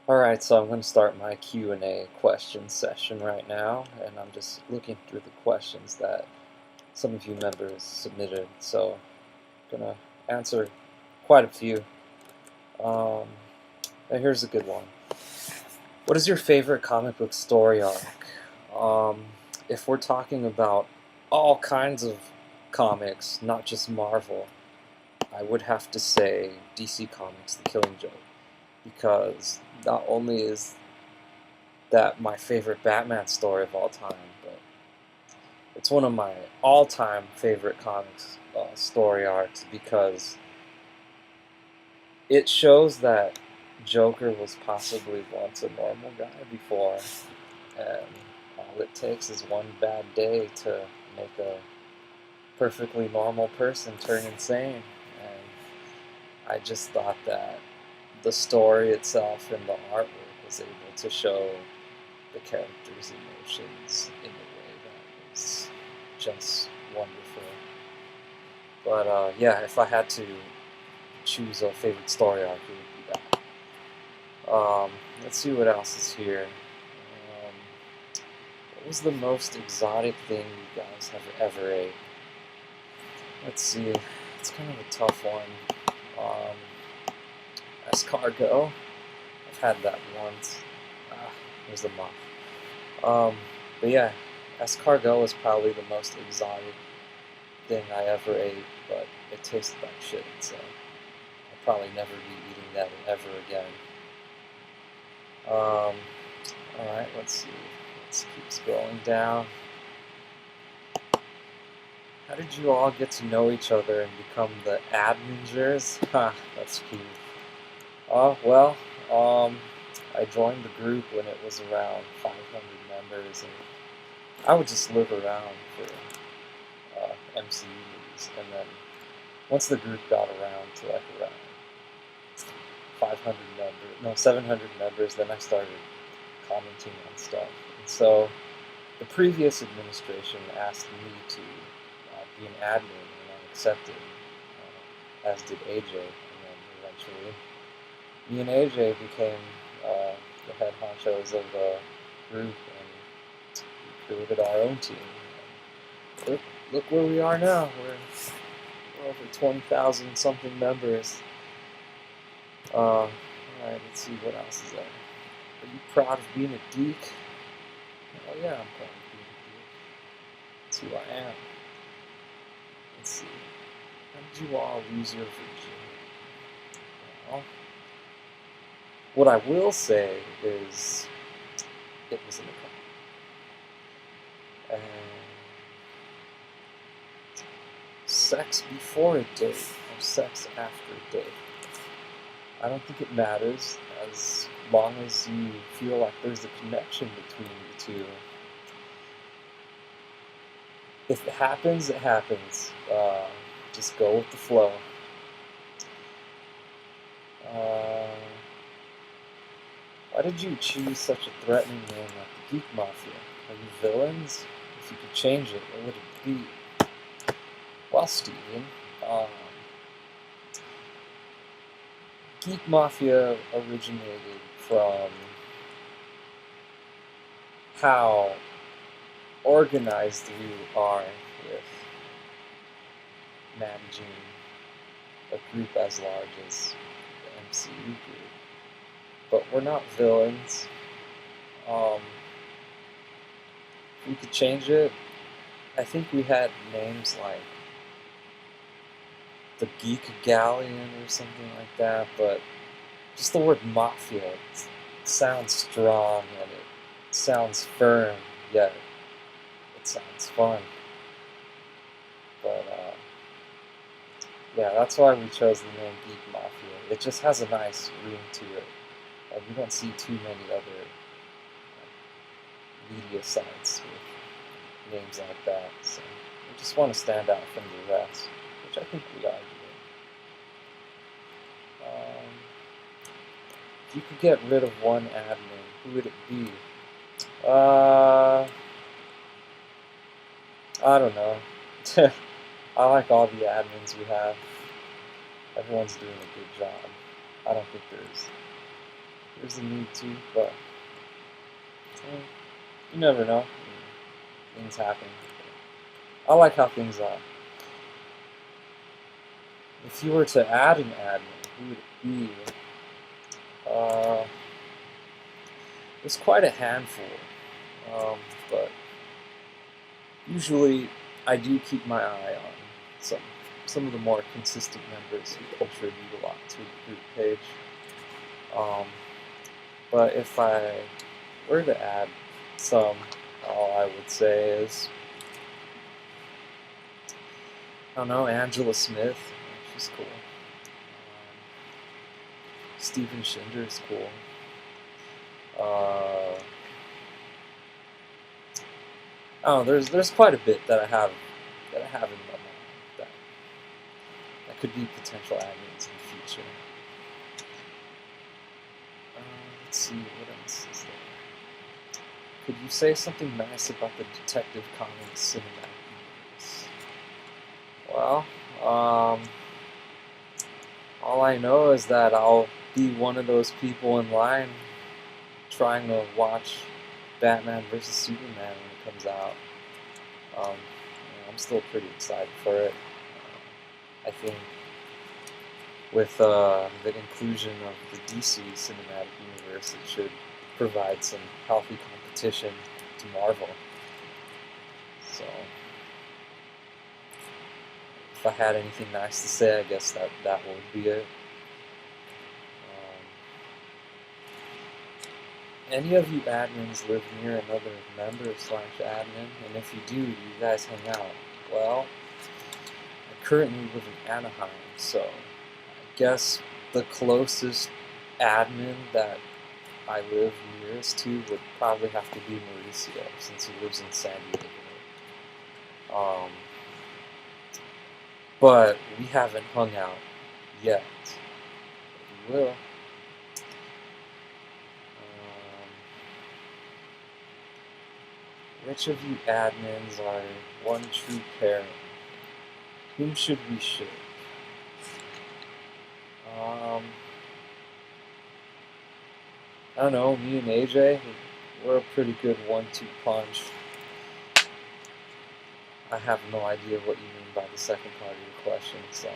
Alright, so I'm going to start my Q&A question session right now, and I'm just looking through the questions that some of you members submitted, so I'm going to answer quite a few. And here's a good one. What is your favorite comic book story arc? If we're talking about all kinds of comics, not just Marvel, I would have to say DC Comics The Killing Joke, because not only is that my favorite Batman story of all time, but it's one of my all-time favorite comics story arcs because it shows that Joker was possibly once a normal guy before, and all it takes is one bad day to make a perfectly normal person turn insane. And I just thought that the story itself and the artwork was able to show the character's emotions in a way that was just wonderful. But yeah, if I had to choose a favorite story arc, it would be that. Let's see what else is here. What was the most exotic thing you guys have ever ate? Let's see. It's kind of a tough one. Escargot. I've had that once. There's the moth. But yeah, escargot was probably the most exotic thing I ever ate, but it tasted like shit, so I'll probably never be eating that ever again. Alright, let's see. Let's keep scrolling down. How did you all get to know each other and become the admingers? Ha, that's cute. Well, I joined the group when it was around 500 members, and I would just look around for MCU movies, and then once the group got around to like around 700 members, then I started commenting on stuff. And so the previous administration asked me to be an admin, and I accepted, as did AJ, and then eventually me and AJ became the head honchos of the group, and we created our own team. Look where we are now. We're over 20,000 something members. Alright, let's see what else is there. Are you proud of being a geek? Oh yeah, I'm proud of being a geek. That's who I am. Let's see. How did you all lose your virginity? Well, what I will say is it was in a car. And sex before a date or sex after a date, I don't think it matters as long as you feel like there's a connection between the two. If it happens, it happens. Just go with the flow. Why did you choose such a threatening name like the Geek Mafia? Are you villains? If you could change it, what would it be? Well, Steven, Geek Mafia originated from how organized we are with managing a group as large as the MCU group. But we're not villains. If we could change it, I think we had names like the Geek Galleon or something like that, but just the word mafia, it sounds strong and it sounds firm, yet it sounds fun. But yeah, that's why we chose the name Geek Mafia. It just has a nice ring to it. You don't see too many other media sites with names like that, so we just want to stand out from the rest, which I think we are doing. If you could get rid of one admin, who would it be? I don't know. I like all the admins we have. Everyone's doing a good job. I don't think there's there's a need to, but you never know. Things happen. I like how things are. If you were to add an admin, who would it be? There's quite a handful, but usually I do keep my eye on some of the more consistent members who contribute a lot to the group page. But if I were to add some, all I would say is, I don't know, Angela Smith, she's cool. Steven Shinder is cool. Oh, there's quite a bit that I have in my mind that could be potential admins in the future. Let's see, what else is there? Could you say something nice about the Detective Comics cinematic universe? Well, all I know is that I'll be one of those people in line trying to watch Batman vs. Superman when it comes out. I'm still pretty excited for it. I think with the inclusion of the DC cinematic universe, it should provide some healthy competition to Marvel. So, if I had anything nice to say, I guess that would be it. Any of you admins live near another member/admin? And if you do you guys hang out? Well, I currently live in Anaheim, so I guess the closest admin that I live nearest to would probably have to be Mauricio, since he lives in San Diego. But we haven't hung out yet. But we will. Which of you admins are one true parent? Whom should we ship? I don't know, me and AJ, we're a pretty good 1-2 punch. I have no idea what you mean by the second part of your question, sorry.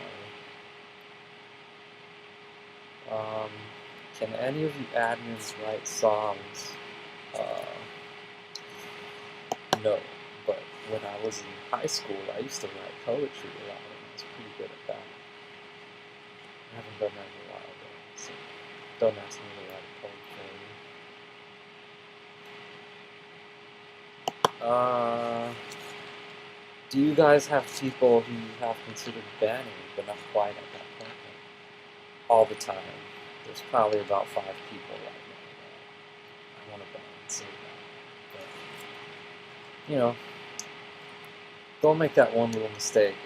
Can any of you admins write songs? No, but when I was in high school, I used to write poetry a lot, and I was pretty good at that. I haven't done that in a while, though, so don't ask me to write a poem for you. Do you guys have people who you have considered banning, but not quite at that point yet? All the time. There's probably about 5 people right now that I want to ban and say that. But, don't make that one little mistake.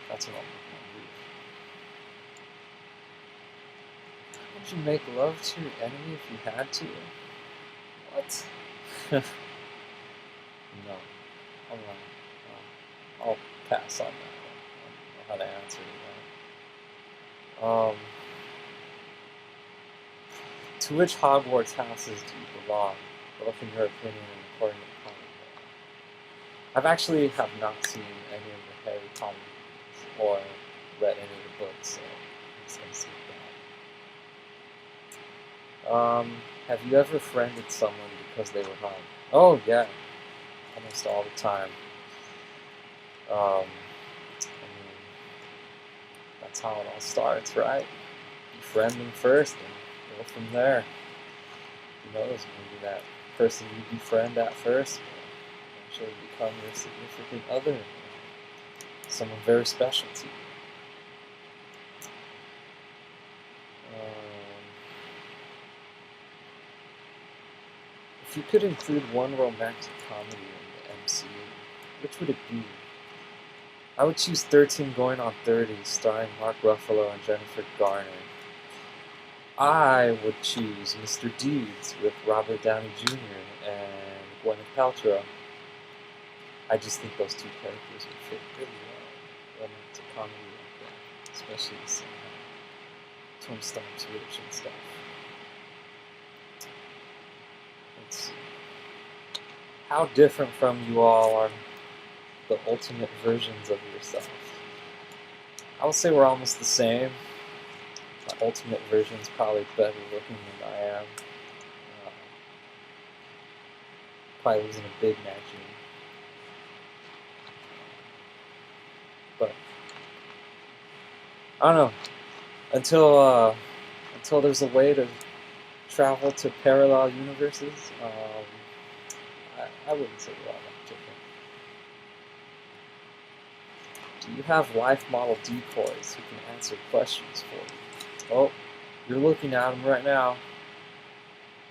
That's what I'm going to do. How would you make love to your enemy if you had to? What? No. I'll pass on that one. I don't know how to answer that. To which Hogwarts houses do you belong, both in your opinion and according to the comic book? I've actually have not seen any of the Harry Potter movies or read any of the books, so I'm just going to skip that. Have you ever friended someone because they were hung? Oh, yeah. Almost all the time. That's how it all starts, right? You friend them first and go from there. Who knows, maybe that person you befriend at first will eventually become your significant other, someone very special to you. If you could include one romantic comedy in the MCU, which would it be? I would choose 13 Going on 30, starring Mark Ruffalo and Jennifer Garner. I would choose Mr. Deeds with Robert Downey Jr. and Gwyneth Paltrow. I just think those two characters would fit really well in romantic comedy like that, especially some Tony Stark's rich and stuff. How different from you all are the ultimate versions of yourself? I would say we're almost the same. My ultimate version's probably better looking than I am. Uh, Probably lives in a big mansion. But I don't know. Until there's a way to travel to parallel universes, I wouldn't say we're all that different. Do you have life model decoys who can answer questions for you? Oh, you're looking at them right now.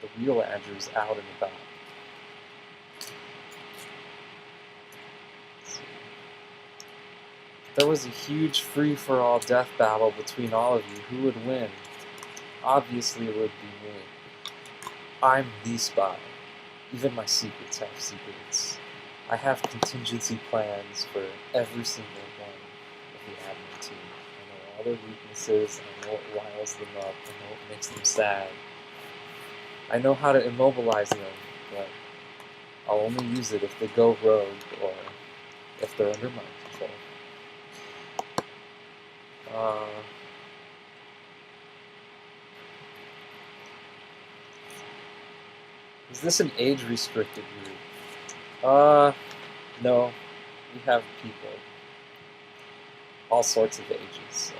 The real Andrew's out and about. If there was a huge free-for-all death battle between all of you, who would win? Obviously it would be me. I'm the spy. Even my secrets have secrets. I have contingency plans for every single one of the admin team. I know all their weaknesses, I know what riles them up, I know what makes them sad. I know how to immobilize them, but I'll only use it if they go rogue or if they're under my control. Is this an age-restricted group? No. We have people. All sorts of ages, so...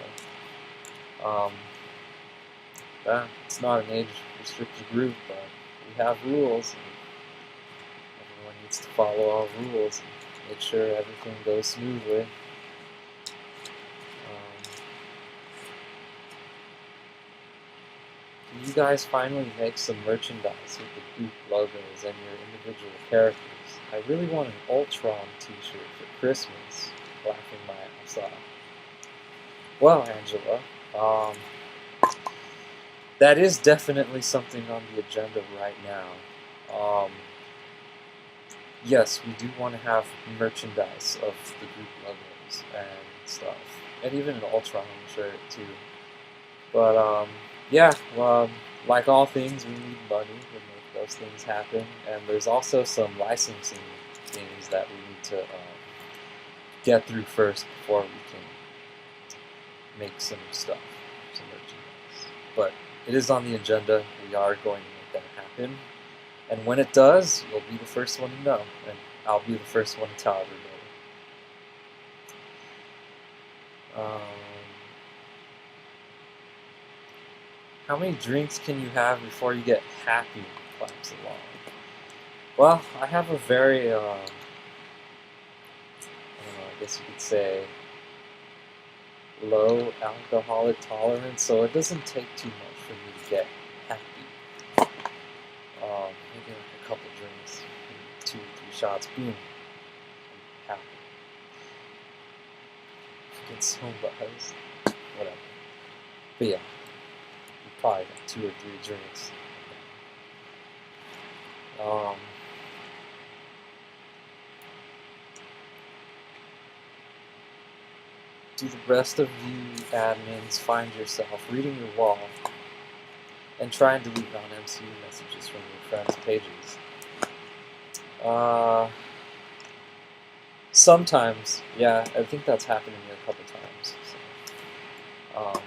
it's not an age-restricted group, but we have rules, and everyone needs to follow all rules and make sure everything goes smoothly. Can you guys finally make some merchandise with the group logos and your individual characters? I really want an Ultron t-shirt for Christmas. Laughing my ass off. Well, Angela, that is definitely something on the agenda right now. Yes, we do want to have merchandise of the group logos and stuff. And even an Ultron shirt, too. But, yeah, like all things, we need money to make those things happen. And there's also some licensing things that we need to get through first before we can make some stuff, some merchandise. But it is on the agenda. We are going to make that happen. And when it does, you'll be the first one to know. And I'll be the first one to tell everybody. How many drinks can you have before you get happy? Claps along. Well, I have a very, I don't know, I guess you could say, low alcoholic tolerance, so it doesn't take too much for me to get happy. Maybe like a couple drinks, 2 or 3 shots, boom, I'm happy. Get so buzzed, whatever. But yeah, you probably got 2 or 3 drinks. Do the rest of you admins find yourself reading your wall and trying to delete non-MCU messages from your friends' pages? Sometimes, yeah, I think that's happened to me a couple times. So,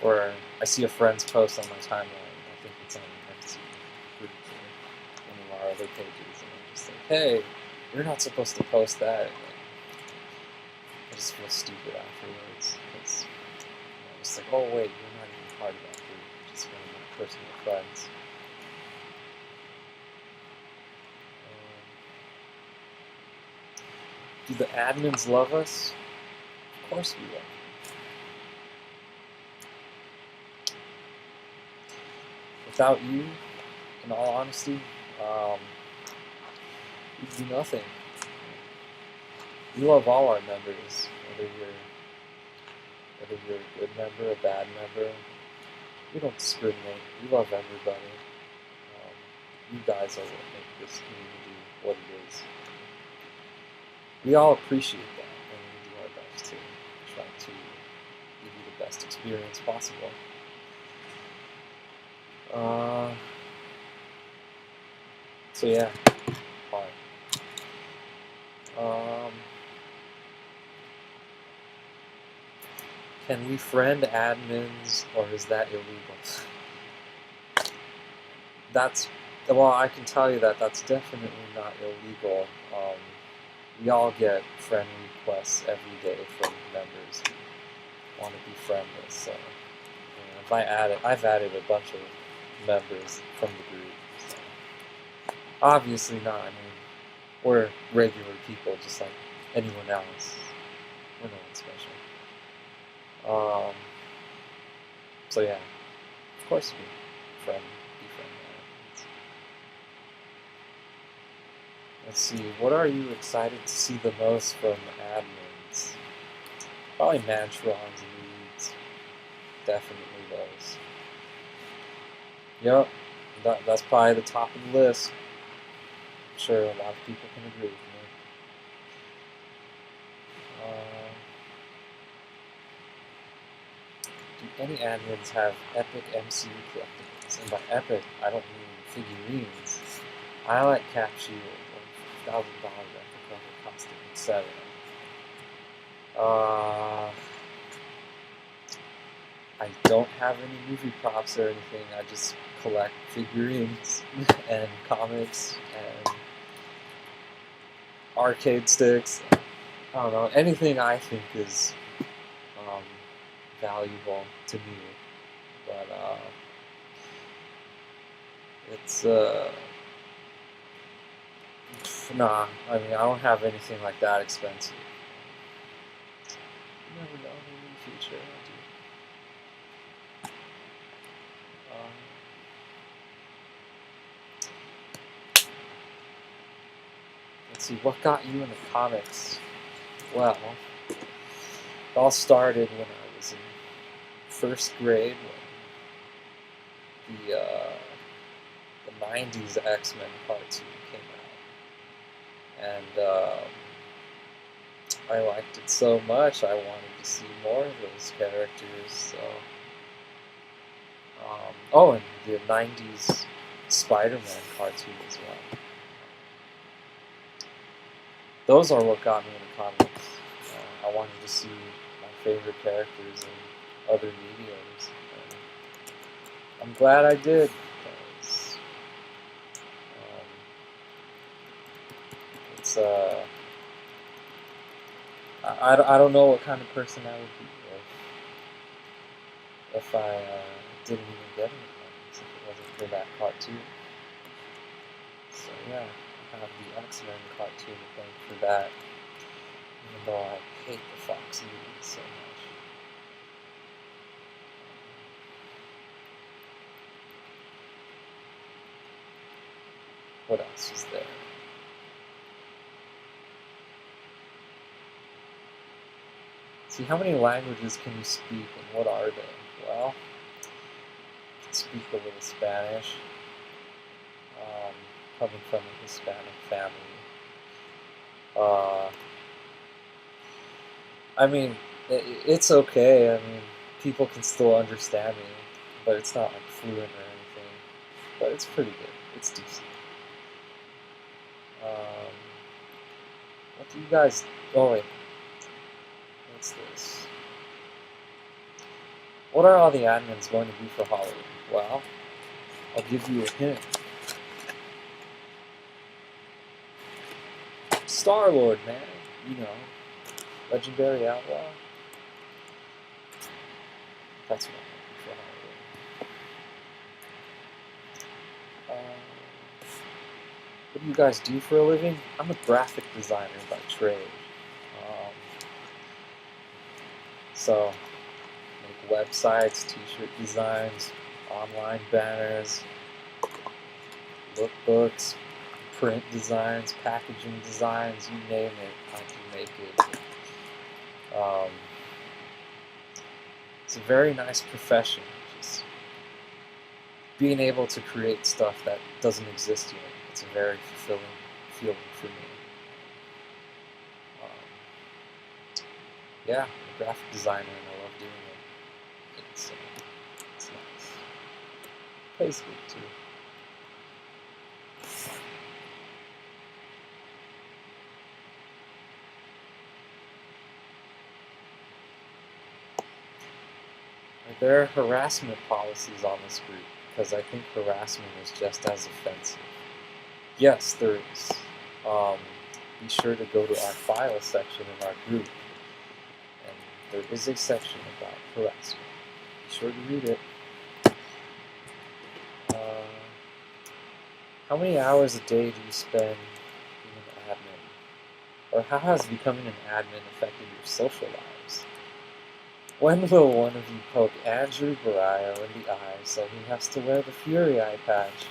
or I see a friend's post on my timeline, I think it's on the MCU group or one of our other pages, and I'm just like, hey, you're not supposed to post that. I just feel stupid afterwards. It's just like, oh wait, you're not even part of that group. You're just one of my personal friends. Do the admins love us? Of course we love them. Without you, in all honesty, we'd do nothing. We love all our members, whether you're a good member, a bad member. We don't discriminate. We love everybody. You guys are what make this community what it is. We all appreciate that, and we do our best to try to give you the best experience possible. So yeah, Can we friend admins, or is that illegal? Well, I can tell you that that's definitely not illegal. We all get friend requests every day from members who want to be friend us. So, I've added a bunch of members from the group. So. Obviously not. I mean, we're regular people, just like anyone else. We're no one special. So yeah, of course you can be friend admins. Let's see, what are you excited to see the most from admins? Probably Mantrons and leads. Definitely those. Yep, that's probably the top of the list. I'm sure a lot of people can agree with me. Do any admins have epic MCU collectibles? And by epic, I don't mean figurines. I like Cap Shield or $1,000 replica costume, etc. I don't have any movie props or anything. I just collect figurines and comics and arcade sticks. I don't know, anything I think is valuable to me. But it's nah. I mean, I don't have anything like that expensive. You never know, maybe in the future I do. Let's see, what got you into comics? Well, it all started when I was in first grade when the 90s X-Men cartoon came out. And I liked it so much, I wanted to see more of those characters. So, oh, and the 90s Spider-Man cartoon as well. Those are what got me into comics. I wanted to see my favorite characters in other mediums. I'm glad I did, because it's I don't know what kind of person I would be if I didn't even get into comics, if it wasn't for that cartoon. So yeah, I have the X-Men cartoon to thank for that, even though I hate the Fox movies so much. What else is there? See, how many languages can you speak, and what are they? Well, I can speak a little Spanish, coming from a Hispanic family. I mean, it's okay. I mean, people can still understand me, but it's not like fluent or anything. But it's pretty good. It's decent. What do you guys? Oh wait, what's this? What are all the admins going to do for Halloween? Well, I'll give you a hint. Star-Lord, man. You know, legendary outlaw. That's what I'm looking for Halloween. What do you guys do for a living? I'm a graphic designer by trade. So, make websites, t-shirt designs, online banners, lookbooks, print designs, packaging designs, you name it, I can make it. It's a very nice profession, just being able to create stuff that doesn't exist yet. It's a very fulfilling feeling for me. Yeah, I'm a graphic designer and I love doing it. It's nice. Pays good too. there are harassment policies on this group because I think harassment is just as offensive. Yes, there is. Um, be sure to go to our file section in our group, and there is a section about harassment. Be sure to read it. Uh, how many hours a day do you spend being an admin? Or how has becoming an admin affected your social lives? When will one of you poke Andrew Barrio in the eye so he has to wear the Fury eye patch?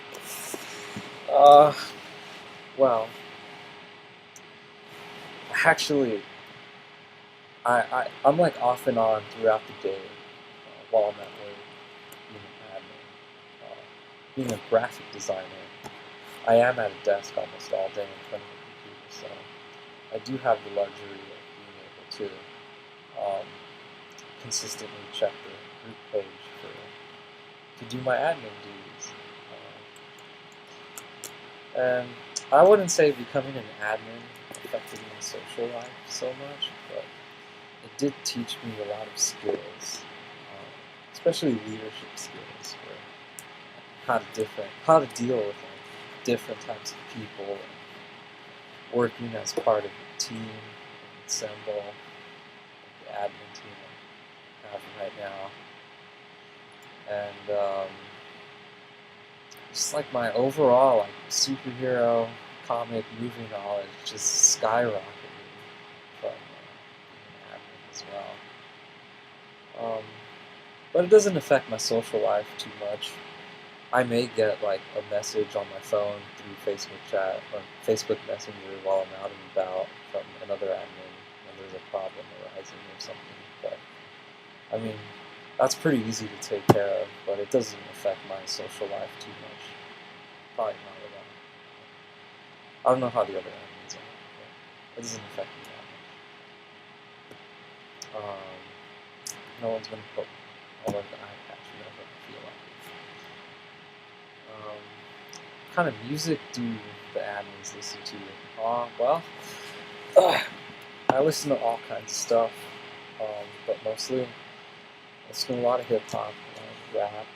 Well, actually, I'm like off and on throughout the day while I'm at work, being an admin. Being a graphic designer, I am at a desk almost all day in front of a computer, so I do have the luxury of being able to consistently check the group page to do my admin duties. And I wouldn't say becoming an admin affected my social life so much, but it did teach me a lot of skills, especially leadership skills, for how to deal with different types of people, and working as part of a team, and assemble the admin team I have right now, and just like my overall like superhero comic movie knowledge just skyrocketed from being an admin as well. But it doesn't affect my social life too much. I may get like a message on my phone through Facebook chat or Facebook Messenger while I'm out and about from another admin when there's a problem arising or something. But I mean, that's pretty easy to take care of, but it doesn't affect my social life too much. Probably not at all. I don't know how the other admins are, but it doesn't affect me that much. No one's gonna put all of the eye patch whenever I feel like it. What kind of music do the admins listen to? Well, I listen to all kinds of stuff, but mostly I listen to a lot of hip hop, rap.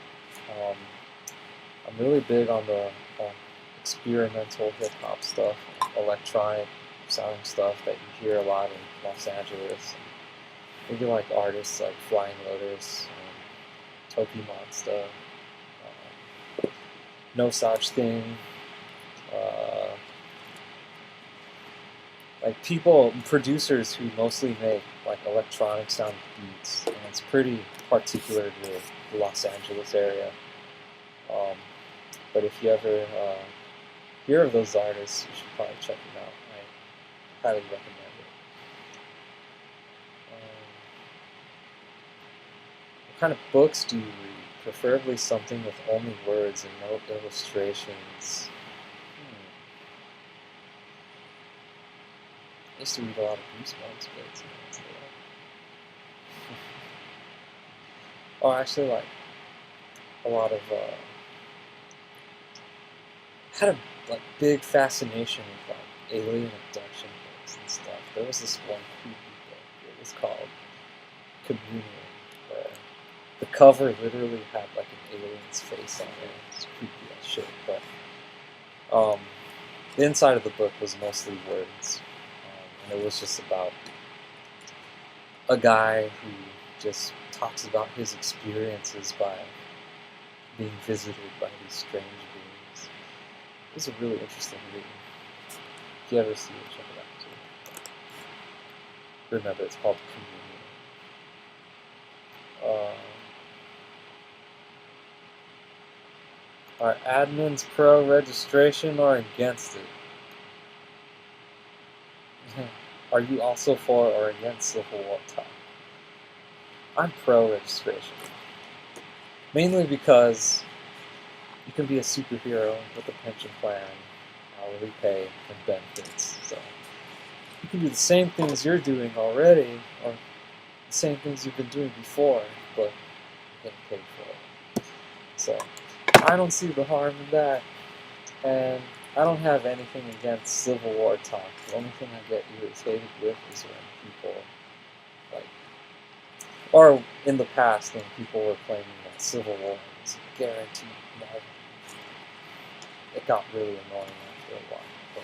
I'm really big on the experimental hip hop stuff, electronic sounding stuff that you hear a lot in Los Angeles. Maybe like artists like Flying Lotus, Toki Monsta, No Such Thing, like producers who mostly make like electronic sound beats, and it's pretty particular to the Los Angeles area. But if you ever hear of those artists, you should probably check them out. I highly recommend it. What kind of books do you read? Preferably something with only words and no illustrations. I used to read a lot of Goosebumps books. Oh, actually, like a lot of. Had a like big fascination with like alien abduction books and stuff. There was this one creepy book. It was called Communion, where the cover literally had like an alien's face on it. It was creepy as shit. But the inside of the book was mostly words, and it was just about a guy who just talks about his experiences by being visited by these strange beings. It was a really interesting read. If you ever see it, check it out too. Remember, it's called Communion. Are admins pro registration or against it? Are you also for or against Civil War talk? I'm pro registration. Mainly because you can be a superhero with a pension plan, hourly pay, and benefits. So you can do the same things you're doing already, or the same things you've been doing before, but you're getting paid for it. So I don't see the harm in that, and I don't have anything against Civil War talk. The only thing I get irritated with is when people Or in the past, when people were claiming that Civil War was guaranteed Marvel, it got really annoying after a while. But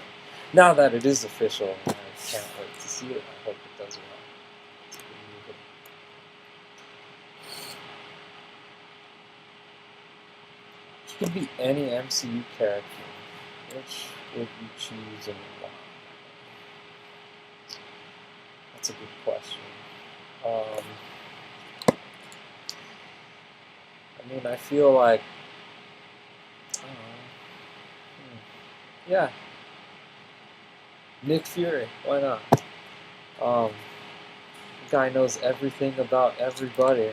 now that it is official, I can't wait to see it. I hope it does well. It's a good movie. If you could be any MCU character, which would you choose and why? That's a good question. I mean, I feel like, I don't know, yeah, Nick Fury, why not? The guy knows everything about everybody.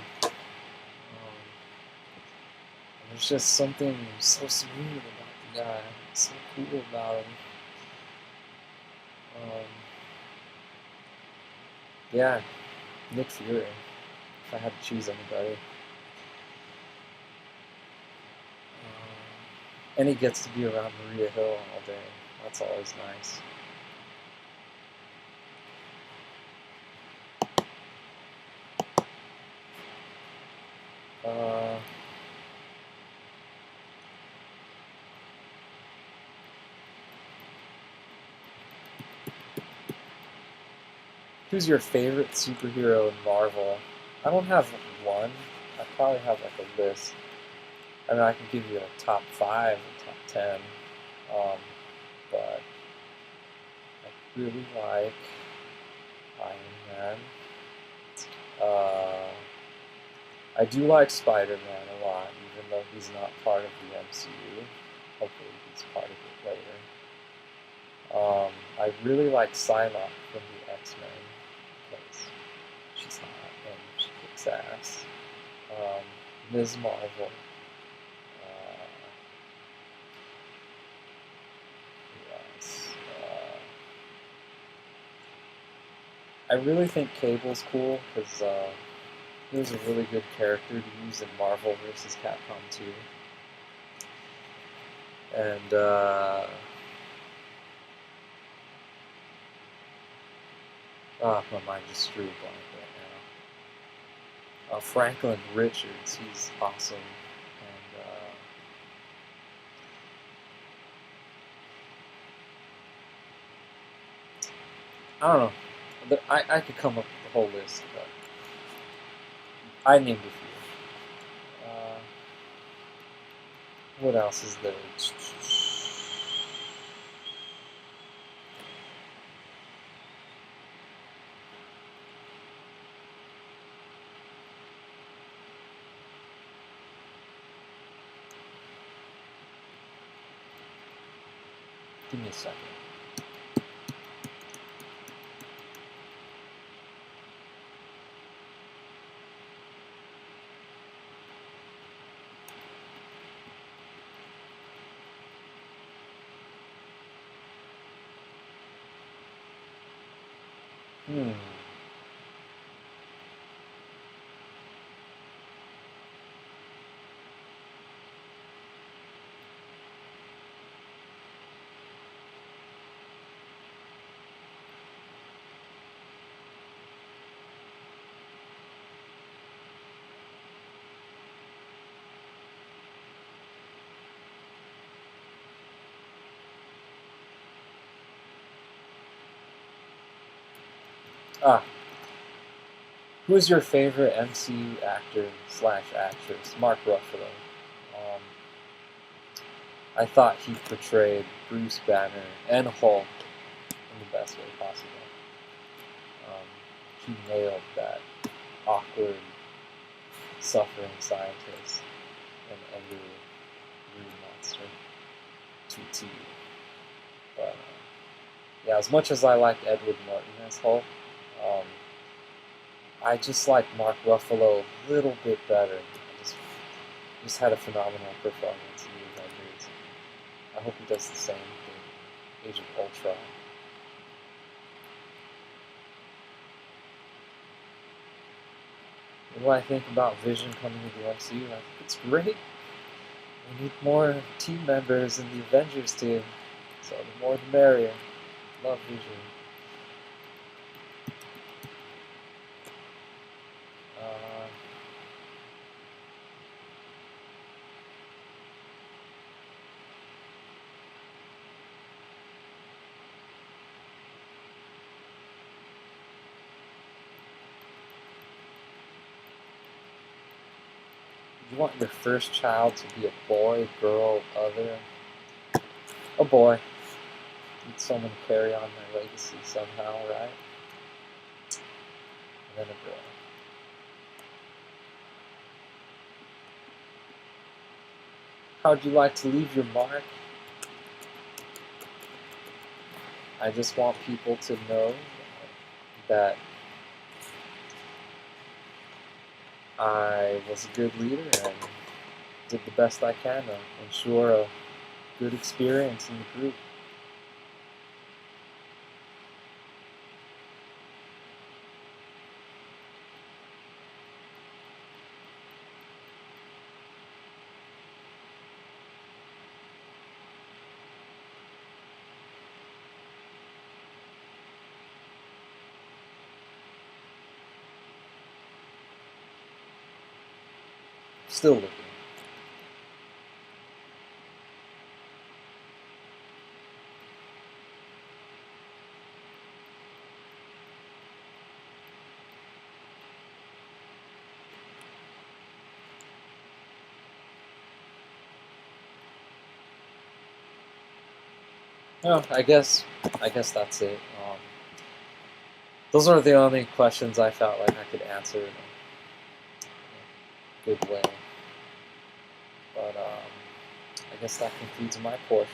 There's just something so smooth about the guy, so cool about him. Yeah, Nick Fury, if I had to choose anybody. And he gets to be around Maria Hill all day. That's always nice. Who's your favorite superhero in Marvel? I don't have one. I probably have like a list. I mean, I can give you a top 5 or top 10. But I really like Iron Man. I do like Spider-Man a lot, even though he's not part of the MCU. Hopefully he's part of it later. I really like Psylocke from the X-Men, because she's hot and she kicks ass. Ms. Marvel. Yes. I really think Cable's cool, because he was a really good character to use in Marvel vs. Capcom 2. And, my mind just drew a blank right now. Franklin Richards, he's awesome. And, I don't know. I could come up with a whole list, but I named a few. What else is there? Give me a second. Who's your favorite MCU actor / actress? Mark Ruffalo. I thought he portrayed Bruce Banner and Hulk in the best way possible. He nailed that awkward, suffering scientist and angry green monster to a T. But yeah, as much as I liked Edward Norton as Hulk, I just like Mark Ruffalo a little bit better. Just had a phenomenal performance in the Avengers. I hope he does the same in Age of Ultron. What do I think about Vision coming to the MCU? I think it's great. We need more team members in the Avengers team, so the more the merrier. Love Vision. You want your first child to be a boy, girl, other? A boy. Need someone to carry on their legacy somehow, right? And then a girl. How'd you like to leave your mark? I just want people to know that I was a good leader and did the best I can to ensure a good experience in the group. Still looking. No, I guess that's it. Those are the only questions I felt like I could answer in a good way. But I guess that concludes my portion.